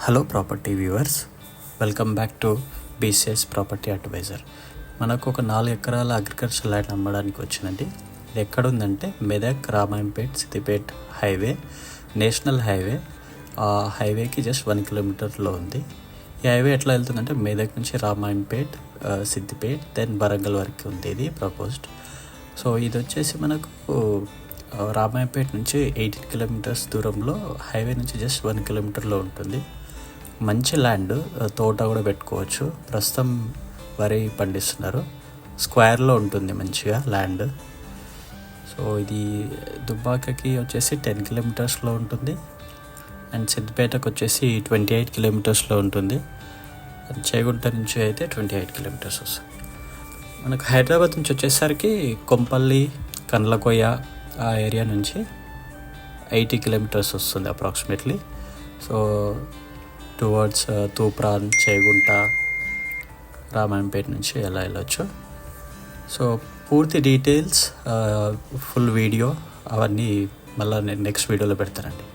Hello property viewers, welcome back to BCS property advisor. మనకు ఒక 4 ఎకరాల అగ్రికల్చర్ ల్యాండ్ అమ్మడానికి వచ్చిందండి. ఇది ఎక్కడుందంటే Medak Ramayampet Siddipet highway, national highway. ఆ హైవేకి జస్ట్ 1 కిలోమీటర్లో ఉంది. ఈ హైవే ఎట్లా వెళ్తుందంటే మెదక్ నుంచి రామాయంపేట్, సిద్దిపేట్, దెన్ వరంగల్ వరకు ఉంది ఇది ప్రపోజ్డ్. సో ఇది వచ్చేసి మనకు రామాయంపేట్ నుంచి 18 కిలోమీటర్స్ దూరంలో, హైవే నుంచి జస్ట్ 1 కిలోమీటర్లో ఉంటుంది. మంచి ల్యాండ్, తోట కూడా పెట్టుకోవచ్చు. ప్రస్తుతం వరి పండిస్తున్నారు. స్క్వేర్లో ఉంటుంది మంచిగా ల్యాండ్. సో ఇది దుబ్బాకకి వచ్చేసి 10 కిలోమీటర్స్లో ఉంటుంది, అండ్ సిద్దిపేటకు వచ్చేసి 28 కిలోమీటర్స్లో ఉంటుంది. చేగుంట నుంచి అయితే 28 కిలోమీటర్స్ వస్తుంది. మనకు హైదరాబాద్ నుంచి వచ్చేసరికి కొంపల్లి, కండ్లకొయ్య ఆ ఏరియా నుంచి 80 కిలోమీటర్స్ వస్తుంది approximately. So towards Toopran, Chegunta, Ramayampet నుంచి ఎలా వెళ్ళొచ్చు. సో పూర్తి డీటెయిల్స్, ఫుల్ వీడియో అవన్నీ మళ్ళీ నేను నెక్స్ట్ వీడియోలో పెడతానండి.